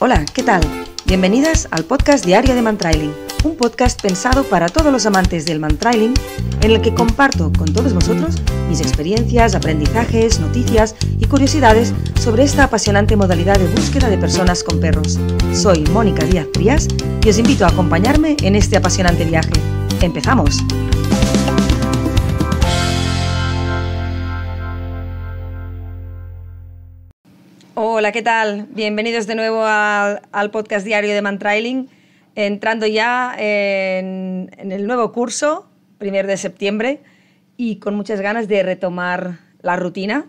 Hola, ¿qué tal? Bienvenidas al podcast diario de Mantrailing, un podcast pensado para todos los amantes del mantrailing, en el que comparto con todos vosotros mis experiencias, aprendizajes, noticias y curiosidades sobre esta apasionante modalidad de búsqueda de personas con perros. Soy Mónica Díaz Trías y os invito a acompañarme en este apasionante viaje. ¡Empezamos! Hola, ¿qué tal? Bienvenidos de nuevo al podcast diario de Mantrailing, entrando ya en el nuevo curso, 1 de septiembre, y con muchas ganas de retomar la rutina.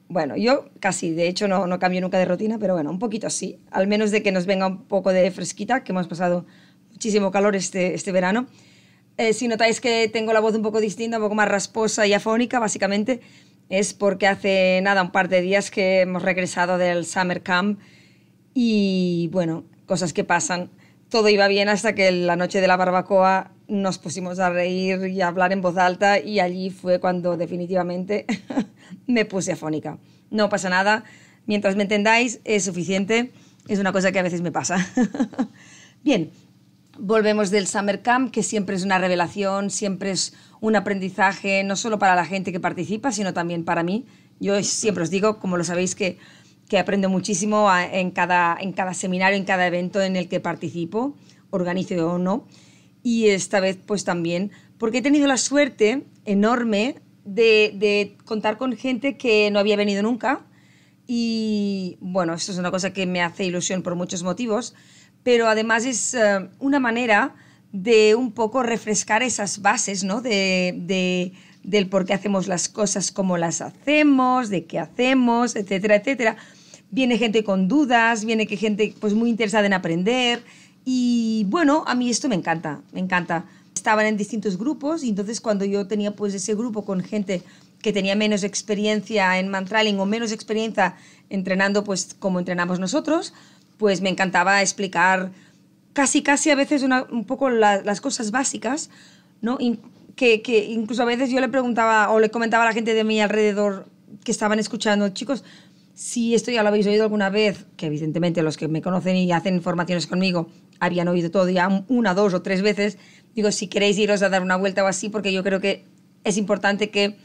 Bueno, yo casi, de hecho no cambio nunca de rutina, pero bueno, un poquito sí, al menos de que nos venga un poco de fresquita, que hemos pasado muchísimo calor este verano. Si notáis que tengo la voz un poco distinta, un poco más rasposa y afónica, básicamente es porque hace nada, un par de días que hemos regresado del Summer Camp y, bueno, cosas que pasan. Todo iba bien hasta que la noche de la barbacoa nos pusimos a reír y a hablar en voz alta y allí fue cuando definitivamente me puse afónica. No pasa nada, mientras me entendáis es suficiente, es una cosa que a veces me pasa. Bien, volvemos del Summer Camp, que siempre es una revelación, siempre es un aprendizaje, no solo para la gente que participa, sino también para mí. Yo siempre os digo, como lo sabéis, que aprendo muchísimo en cada seminario, en cada evento en el que participo, organice o no. Y esta vez pues también, porque he tenido la suerte enorme de contar con gente que no había venido nunca. Y bueno, esto es una cosa que me hace ilusión por muchos motivos, pero además es una manera de un poco refrescar esas bases, ¿no? del por qué hacemos las cosas, cómo las hacemos, de qué hacemos, etcétera, etcétera. Viene gente con dudas, viene gente pues, muy interesada en aprender y bueno, a mí esto me encanta, me encanta. Estaban en distintos grupos y entonces cuando yo tenía pues ese grupo con gente que tenía menos experiencia en mantrailing o menos experiencia entrenando pues como entrenamos nosotros, pues me encantaba explicar casi a veces un poco las cosas básicas, ¿no? Que incluso a veces yo le preguntaba o le comentaba a la gente de mi alrededor que estaban escuchando, chicos, si esto ya lo habéis oído alguna vez, que evidentemente los que me conocen y hacen formaciones conmigo habían oído todo ya 1, 2 o 3 veces, digo, si queréis iros a dar una vuelta o así, porque yo creo que es importante que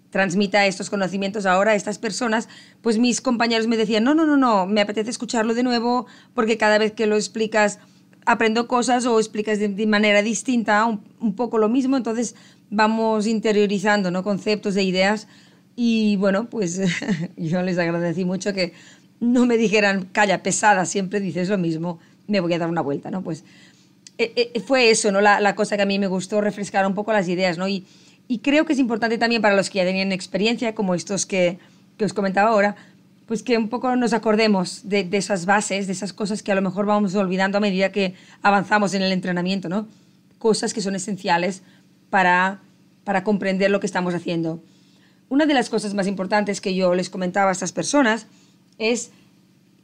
transmita estos conocimientos ahora a estas personas, pues mis compañeros me decían, no, me apetece escucharlo de nuevo porque cada vez que lo explicas aprendo cosas o explicas de manera distinta un poco lo mismo, entonces vamos interiorizando, ¿no? Conceptos e ideas y bueno, pues yo les agradecí mucho que no me dijeran, calla, pesada, siempre dices lo mismo, me voy a dar una vuelta, ¿no? Pues fue eso, ¿no? La cosa que a mí me gustó, refrescar un poco las ideas, ¿no? Y creo que es importante también para los que ya tenían experiencia, como estos que os comentaba ahora, pues que un poco nos acordemos de esas bases, de esas cosas que a lo mejor vamos olvidando a medida que avanzamos en el entrenamiento, ¿no? Cosas que son esenciales para comprender lo que estamos haciendo. Una de las cosas más importantes que yo les comentaba a estas personas es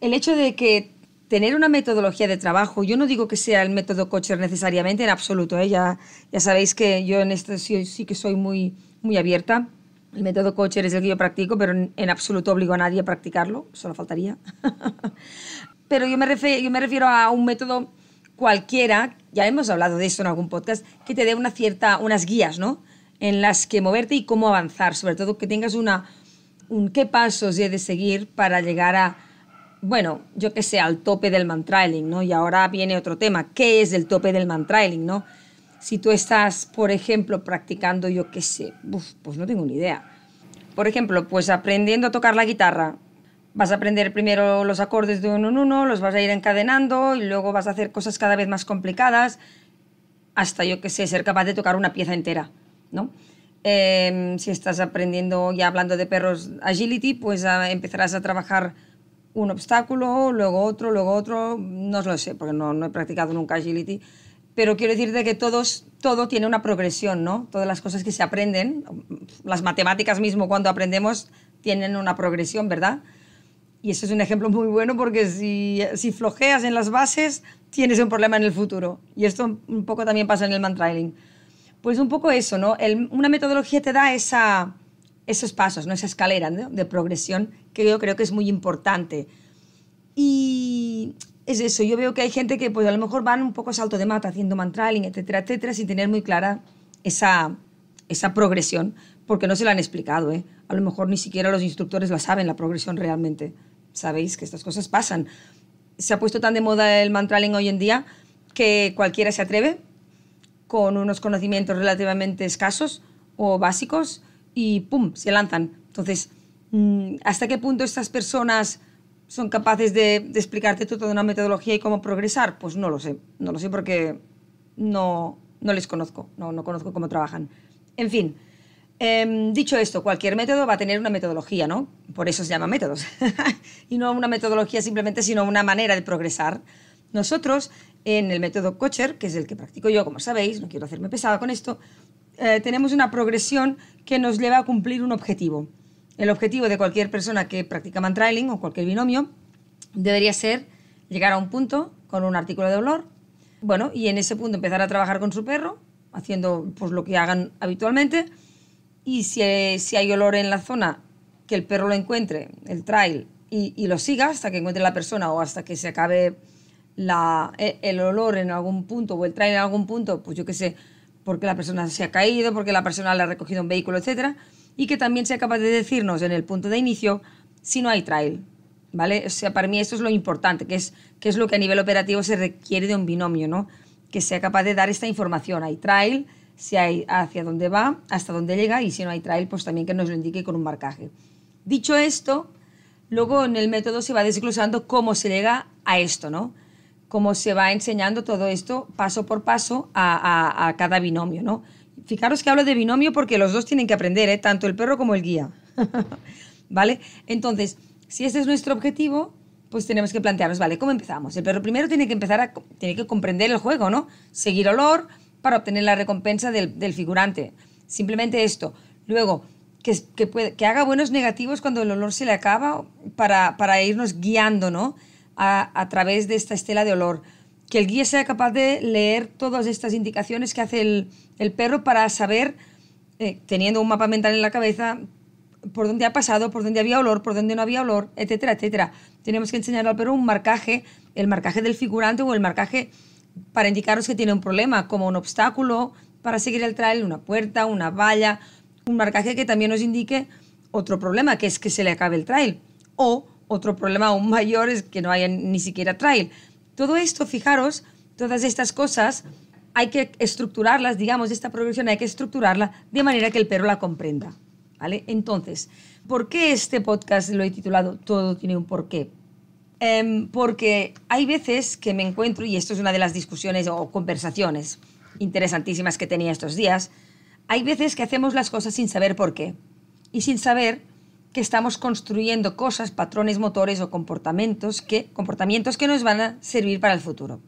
el hecho de que tener una metodología de trabajo, yo no digo que sea el método Kotcher necesariamente, en absoluto, ¿eh? Ya sabéis que yo en esto sí que soy muy abierta. El método Kotcher es el que yo practico, pero en absoluto obligo a nadie a practicarlo, solo faltaría. Pero yo me refiero a un método cualquiera, ya hemos hablado de esto en algún podcast, que te dé unas guías, ¿no? En las que moverte y cómo avanzar, sobre todo que tengas qué pasos he de seguir para llegar a, bueno, yo que sé, al tope del mantrailing, ¿no? Y ahora viene otro tema, ¿qué es el tope del mantrailing, no? Si tú estás, por ejemplo, practicando, yo qué sé, pues no tengo ni idea. Por ejemplo, pues aprendiendo a tocar la guitarra, vas a aprender primero los acordes de uno en uno, los vas a ir encadenando y luego vas a hacer cosas cada vez más complicadas hasta, yo qué sé, ser capaz de tocar una pieza entera, ¿no? Si estás aprendiendo, ya hablando de perros, agility, pues empezarás a trabajar un obstáculo, luego otro, no lo sé, porque no he practicado nunca agility, pero quiero decirte que todo tiene una progresión, ¿no? Todas las cosas que se aprenden, las matemáticas mismo cuando aprendemos tienen una progresión, ¿verdad? Y eso es un ejemplo muy bueno porque si flojeas en las bases, tienes un problema en el futuro. Y esto un poco también pasa en el mantrailing. Pues un poco eso, ¿no? Una metodología te da esos pasos, ¿no? Esa escalera, ¿no? De progresión que yo creo que es muy importante. Y es eso. Yo veo que hay gente que pues a lo mejor van un poco a salto de mata haciendo mantrailing, etcétera, etcétera, sin tener muy clara esa progresión, porque no se la han explicado, ¿eh? A lo mejor ni siquiera los instructores la saben, la progresión realmente. Sabéis que estas cosas pasan. Se ha puesto tan de moda el mantrailing hoy en día que cualquiera se atreve con unos conocimientos relativamente escasos o básicos y ¡pum!, se lanzan. Entonces, ¿hasta qué punto estas personas son capaces de explicarte toda una metodología y cómo progresar? Pues no lo sé. No lo sé porque no les conozco, no conozco cómo trabajan. En fin, dicho esto, cualquier método va a tener una metodología, ¿no? Por eso se llama métodos. Y no una metodología simplemente, sino una manera de progresar. Nosotros, en el método Coacher, que es el que practico yo, como sabéis, no quiero hacerme pesada con esto, tenemos una progresión que nos lleva a cumplir un objetivo. El objetivo de cualquier persona que practica mantrailing o cualquier binomio debería ser llegar a un punto con un artículo de olor, bueno, y en ese punto empezar a trabajar con su perro, haciendo pues lo que hagan habitualmente, y si hay olor en la zona, que el perro lo encuentre, el trail, y lo siga hasta que encuentre la persona o hasta que se acabe el olor en algún punto o el trail en algún punto, pues yo qué sé, porque la persona se ha caído, porque la persona le ha recogido un vehículo, etcétera, y que también sea capaz de decirnos en el punto de inicio si no hay trail, ¿vale? O sea, para mí esto es lo importante, que es lo que a nivel operativo se requiere de un binomio, ¿no? Que sea capaz de dar esta información. Hay trail, si hay hacia dónde va, hasta dónde llega, y si no hay trail, pues también que nos lo indique con un marcaje. Dicho esto, luego en el método se va desglosando cómo se llega a esto, ¿no? Cómo se va enseñando todo esto paso por paso a cada binomio, ¿no? Fijaros que hablo de binomio porque los dos tienen que aprender, ¿eh? Tanto el perro como el guía. ¿Vale? Entonces, si este es nuestro objetivo, pues tenemos que plantearnos, ¿vale? ¿Cómo empezamos? El perro primero tiene que comprender el juego, ¿no? Seguir olor para obtener la recompensa del figurante. Simplemente esto. Luego, que haga buenos negativos cuando el olor se le acaba para irnos guiando, ¿no? A través de esta estela de olor. Que el guía sea capaz de leer todas estas indicaciones que hace el perro para saber, teniendo un mapa mental en la cabeza, por dónde ha pasado, por dónde había olor, por dónde no había olor, etcétera, etcétera. Tenemos que enseñar al perro un marcaje, el marcaje del figurante o el marcaje para indicaros que tiene un problema, como un obstáculo para seguir el trail, una puerta, una valla, un marcaje que también nos indique otro problema, que es que se le acabe el trail, o otro problema aún mayor es que no haya ni siquiera trail. Todo esto, fijaros, todas estas cosas hay que estructurarlas, digamos, esta progresión hay que estructurarla de manera que el perro la comprenda, ¿vale? Entonces, ¿por qué este podcast lo he titulado Todo tiene un porqué? Porque hay veces que me encuentro, y esto es una de las discusiones o conversaciones interesantísimas que tenía estos días, hay veces que hacemos las cosas sin saber por qué y sin saber que estamos construyendo cosas, patrones motores o comportamientos que nos van a servir para el futuro.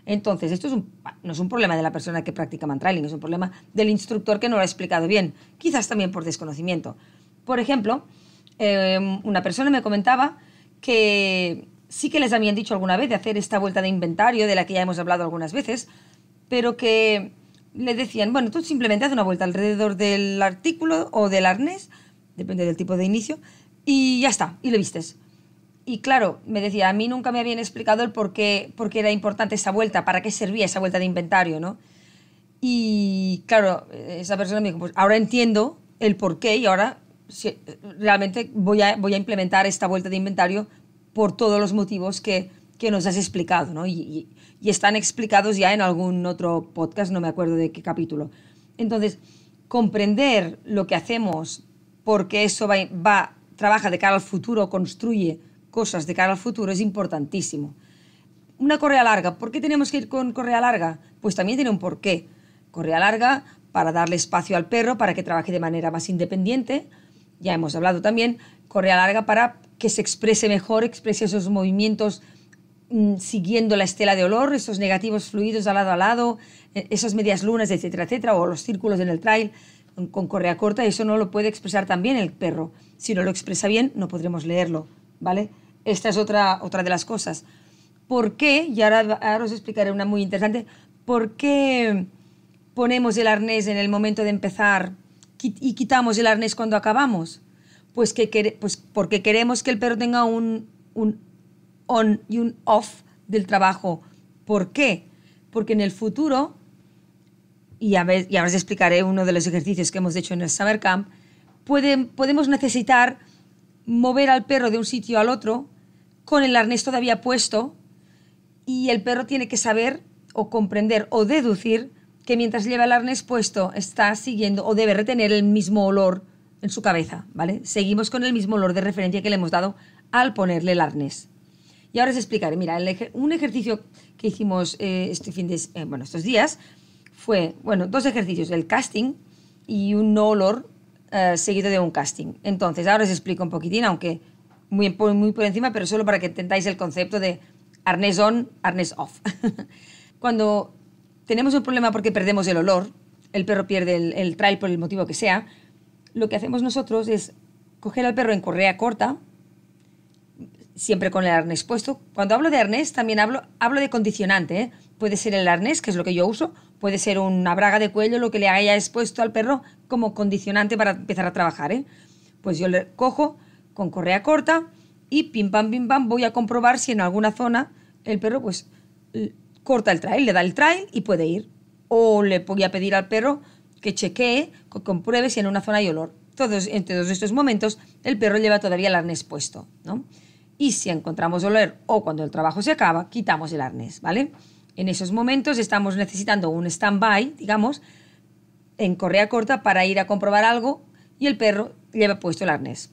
Entonces, esto no es un problema de la persona que practica mantrailing, es un problema del instructor que no lo ha explicado bien, quizás también por desconocimiento. Por ejemplo, una persona me comentaba que sí que les habían dicho alguna vez de hacer esta vuelta de inventario, de la que ya hemos hablado algunas veces, pero que le decían, bueno, tú simplemente haz una vuelta alrededor del artículo o del arnés, depende del tipo de inicio, y ya está, y lo vistes. Y claro, me decía, a mí nunca me habían explicado el por qué era importante esa vuelta, para qué servía esa vuelta de inventario, ¿no? Y claro, esa persona me dijo, pues ahora entiendo el por qué y ahora realmente voy a implementar esta vuelta de inventario por todos los motivos que nos has explicado, ¿no? Y están explicados ya en algún otro podcast, no me acuerdo de qué capítulo. Entonces, comprender lo que hacemos, porque eso trabaja de cara al futuro, construye cosas de cara al futuro, es importantísimo. Una correa larga, ¿por qué tenemos que ir con correa larga? Pues también tiene un porqué. Correa larga para darle espacio al perro, para que trabaje de manera más independiente. Ya hemos hablado también, correa larga para que se exprese mejor, exprese esos movimientos siguiendo la estela de olor, esos negativos fluidos de lado a lado, esas medias lunas, etcétera, etcétera, o los círculos en el trail. Con correa corta eso no lo puede expresar tan bien el perro. Si no lo expresa bien, no podremos leerlo, ¿vale? Esta es otra de las cosas. ¿Por qué? Y ahora os explicaré una muy interesante. ¿Por qué ponemos el arnés en el momento de empezar y quitamos el arnés cuando acabamos? Pues porque queremos que el perro tenga un on y un off del trabajo. ¿Por qué? Porque en el futuro, y ahora os explicaré uno de los ejercicios que hemos hecho en el Summer Camp, podemos necesitar mover al perro de un sitio al otro con el arnés todavía puesto, y el perro tiene que saber o comprender o deducir que mientras lleva el arnés puesto está siguiendo o debe retener el mismo olor en su cabeza, ¿vale? Seguimos con el mismo olor de referencia que le hemos dado al ponerle el arnés. Y ahora os explicaré. Mira, un ejercicio que hicimos estos días fue, dos ejercicios, el casting y un no olor seguido de un casting. Entonces, ahora os explico un poquitín, aunque muy por encima, pero solo para que entendáis el concepto de arnés on, arnés off. Cuando tenemos un problema porque perdemos el olor, el perro pierde el trail por el motivo que sea, lo que hacemos nosotros es coger al perro en correa corta, siempre con el arnés puesto. Cuando hablo de arnés también hablo de condicionante, ¿eh? Puede ser el arnés, que es lo que yo uso, puede ser una braga de cuello, lo que le haya expuesto al perro como condicionante para empezar a trabajar, ¿eh? Pues yo le cojo con correa corta y pim pam voy a comprobar si en alguna zona el perro pues corta el trail, le da el trail y puede ir. O le voy a pedir al perro que chequee, que compruebe si en una zona hay olor. En todos estos momentos el perro lleva todavía el arnés puesto, ¿no? Y si encontramos olor o cuando el trabajo se acaba, quitamos el arnés, ¿vale? En esos momentos estamos necesitando un stand-by, digamos, en correa corta para ir a comprobar algo y el perro lleva puesto el arnés.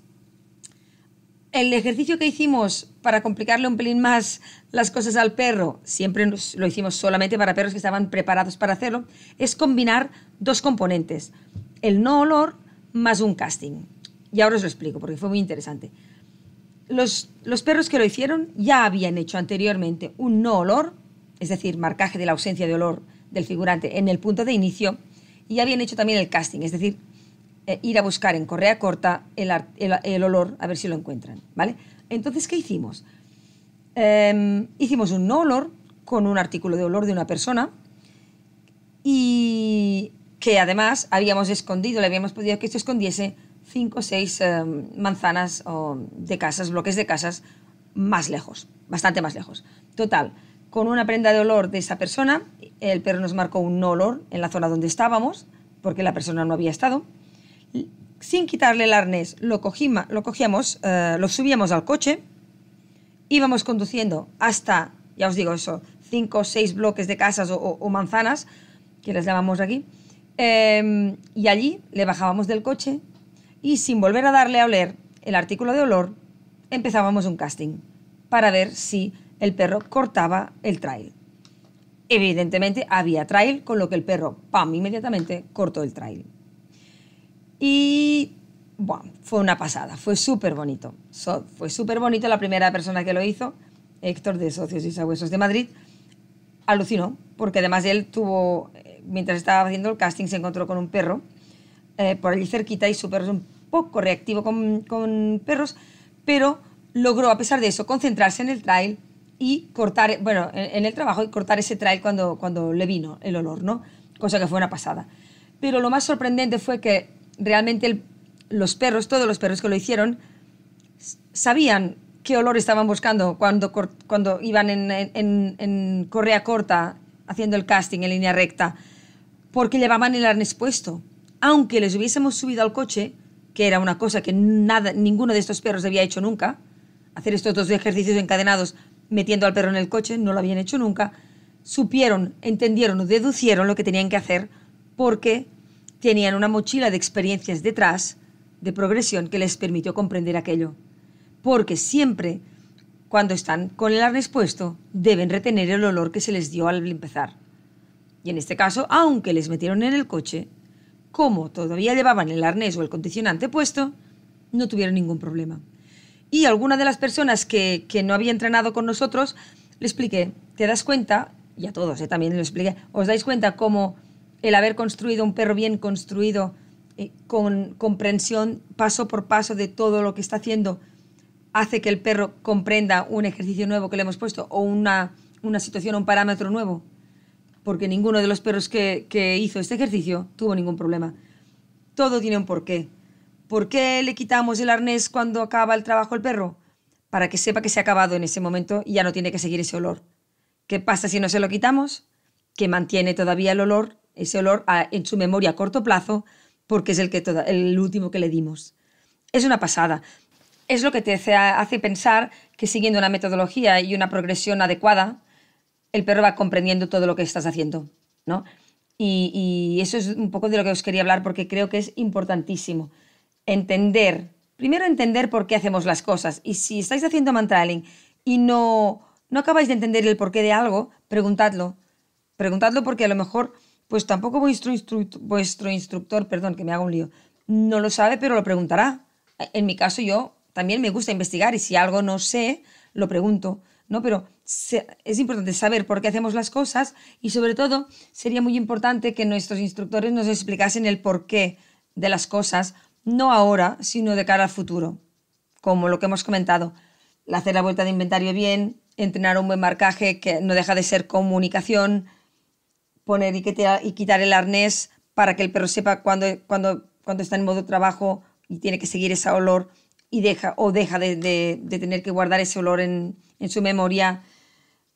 El ejercicio que hicimos para complicarle un pelín más las cosas al perro, siempre lo hicimos solamente para perros que estaban preparados para hacerlo, es combinar dos componentes, el no olor más un casting. Y ahora os lo explico porque fue muy interesante. Los perros que lo hicieron ya habían hecho anteriormente un no olor, es decir, marcaje de la ausencia de olor del figurante en el punto de inicio, y ya habían hecho también el casting, es decir, ir a buscar en correa corta el olor a ver si lo encuentran, ¿vale? Entonces, ¿qué hicimos? Hicimos un no olor con un artículo de olor de una persona y que además habíamos escondido, le habíamos pedido que esto escondiese 5 o 6 manzanas de casas, bloques de casas más lejos, bastante más lejos. Total, con una prenda de olor de esa persona, el perro nos marcó un no olor en la zona donde estábamos, porque la persona no había estado. Sin quitarle el arnés, lo subíamos al coche, íbamos conduciendo hasta, ya os digo eso, 5 o 6 bloques de casas o manzanas, que les llamamos aquí, y allí le bajábamos del coche y sin volver a darle a oler el artículo de olor, empezábamos un casting para ver si el perro cortaba el trail. Evidentemente había trail, con lo que el perro, ¡pam!, inmediatamente cortó el trail. Y bueno, fue una pasada, fue súper bonito. Fue súper bonito. La primera persona que lo hizo, Héctor de Socios y Sabuesos de Madrid, alucinó, porque además él tuvo, mientras estaba haciendo el casting, se encontró con un perro por allí cerquita y su perro es un poco reactivo con perros, pero logró, a pesar de eso, concentrarse en el trail y cortar, en el trabajo y cortar ese trail cuando le vino el olor, ¿no? Cosa que fue una pasada. Pero lo más sorprendente fue que realmente todos los perros que lo hicieron, sabían qué olor estaban buscando cuando iban en correa corta haciendo el casting en línea recta, porque llevaban el arnés puesto. Aunque les hubiésemos subido al coche, que era una cosa que ninguno de estos perros había hecho nunca, hacer estos 2 ejercicios encadenados metiendo al perro en el coche, no lo habían hecho nunca, supieron, entendieron o deducieron lo que tenían que hacer porque tenían una mochila de experiencias detrás, de progresión, que les permitió comprender aquello. Porque siempre, cuando están con el arnés puesto, deben retener el olor que se les dio al empezar. Y en este caso, aunque les metieron en el coche, como todavía llevaban el arnés o el condicionante puesto, no tuvieron ningún problema. Y alguna de las personas que no había entrenado con nosotros, le expliqué, te das cuenta, y a todos también lo expliqué, os dais cuenta cómo el haber construido un perro bien construido, con comprensión paso por paso de todo lo que está haciendo, hace que el perro comprenda un ejercicio nuevo que le hemos puesto o una situación o un parámetro nuevo. Porque ninguno de los perros que hizo este ejercicio tuvo ningún problema. Todo tiene un porqué. ¿Por qué le quitamos el arnés cuando acaba el trabajo al perro? Para que sepa que se ha acabado en ese momento y ya no tiene que seguir ese olor. ¿Qué pasa si no se lo quitamos? Que mantiene todavía el olor, ese olor en su memoria a corto plazo, porque es el último que le dimos. Es una pasada. Es lo que te hace pensar que siguiendo una metodología y una progresión adecuada, el perro va comprendiendo todo lo que estás haciendo, ¿no? Y eso es un poco de lo que os quería hablar porque creo que es importantísimo. Primero entender por qué hacemos las cosas. Y si estáis haciendo mantrailing y no acabáis de entender el porqué de algo, preguntadlo. Preguntadlo porque a lo mejor, pues tampoco vuestro instructor, perdón, que me hago un lío, no lo sabe, pero lo preguntará. En mi caso, yo también me gusta investigar y si algo no sé, lo pregunto, ¿no? Pero es importante saber por qué hacemos las cosas y sobre todo sería muy importante que nuestros instructores nos explicasen el porqué de las cosas, no ahora, sino de cara al futuro, como lo que hemos comentado, hacer la vuelta de inventario bien, entrenar un buen marcaje que no deja de ser comunicación, poner y quitar el arnés para que el perro sepa cuando está en modo trabajo y tiene que seguir ese olor y deja de tener que guardar ese olor en su memoria.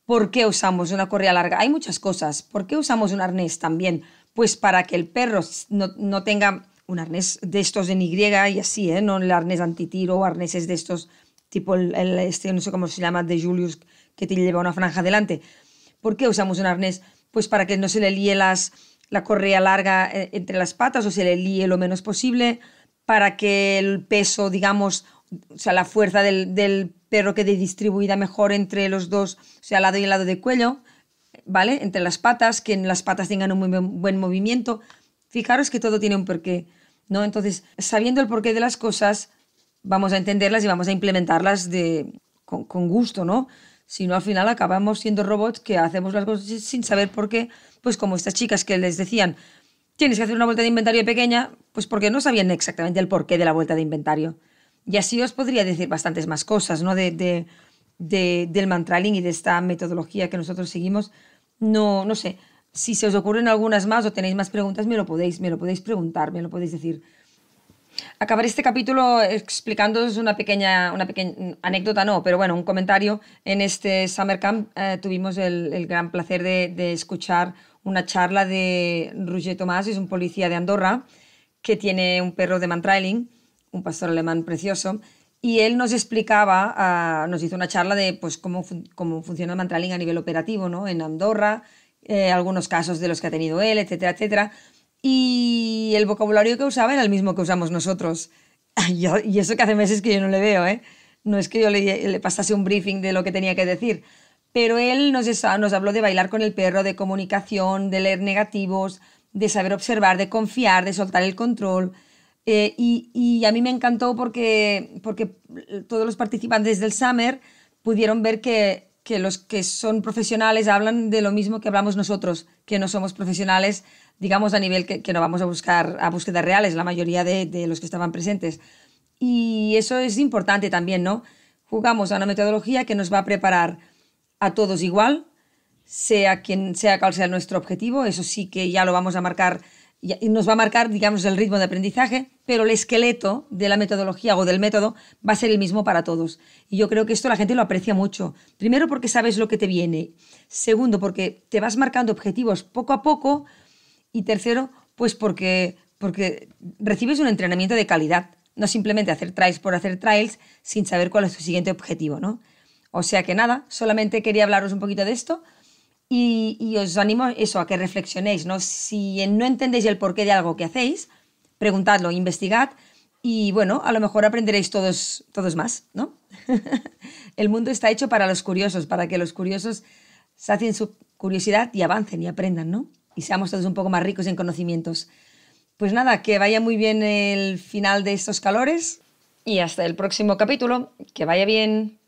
¿Por qué usamos una correa larga? Hay muchas cosas. ¿Por qué usamos un arnés también? Pues para que el perro no tenga un arnés de estos en Y y así, ¿eh? No el arnés antitiro o arneses de estos tipo este, no sé cómo se llama, de Julius, que te lleva una franja delante. ¿Por qué usamos un arnés? Pues para que no se le líe la correa larga entre las patas o se le líe lo menos posible, para que el peso, digamos, o sea, la fuerza del perro quede distribuida mejor entre los dos, o sea, lado y lado del cuello, ¿vale? Entre las patas, que las patas tengan un muy buen movimiento. Fijaros que todo tiene un porqué, ¿no? Entonces, sabiendo el porqué de las cosas, vamos a entenderlas y vamos a implementarlas con gusto, ¿no? Si no, al final acabamos siendo robots que hacemos las cosas sin saber por qué, pues como estas chicas que les decían, tienes que hacer una vuelta de inventario pequeña, pues porque no sabían exactamente el porqué de la vuelta de inventario. Y así os podría decir bastantes más cosas, ¿no? Del mantrailing y de esta metodología que nosotros seguimos. No sé, si se os ocurren algunas más o tenéis más preguntas, me lo podéis preguntar, me lo podéis decir. Acabaré este capítulo explicándoos una pequeña anécdota, no, pero bueno, un comentario. En este Summer Camp tuvimos el gran placer de escuchar una charla de Roger Tomàs, es un policía de Andorra que tiene un perro de mantrailing, un pastor alemán precioso, y él nos explicaba, nos hizo una charla de pues, cómo funciona el mantrailing a nivel operativo, ¿no? En Andorra, algunos casos de los que ha tenido él, etcétera, etcétera. Y el vocabulario que usaba era el mismo que usamos nosotros. Y eso que hace meses que yo no le veo, ¿eh? No es que yo le pasase un briefing de lo que tenía que decir. Pero él nos habló de bailar con el perro, de comunicación, de leer negativos, de saber observar, de confiar, de soltar el control. Y a mí me encantó porque todos los participantes del Summer pudieron ver que los que son profesionales hablan de lo mismo que hablamos nosotros, que no somos profesionales, digamos, a nivel que no vamos a buscar a búsquedas reales, la mayoría de los que estaban presentes. Y eso es importante también, ¿no? Jugamos a una metodología que nos va a preparar a todos igual, sea cual sea nuestro objetivo, eso sí que ya lo vamos a marcar, y nos va a marcar, digamos, el ritmo de aprendizaje, pero el esqueleto de la metodología o del método va a ser el mismo para todos. Y yo creo que esto la gente lo aprecia mucho. Primero, porque sabes lo que te viene. Segundo, porque te vas marcando objetivos poco a poco. Y tercero, pues porque recibes un entrenamiento de calidad. No simplemente hacer trials por hacer trials sin saber cuál es tu siguiente objetivo, ¿no? O sea que nada, solamente quería hablaros un poquito de esto. Y os animo eso, a que reflexionéis, ¿no? Si no entendéis el porqué de algo que hacéis, preguntadlo, investigad y, bueno, a lo mejor aprenderéis todos más, ¿no? El mundo está hecho para los curiosos, para que los curiosos sacien su curiosidad y avancen y aprendan, ¿no? Y seamos todos un poco más ricos en conocimientos. Pues nada, que vaya muy bien el final de estos calores y hasta el próximo capítulo. Que vaya bien.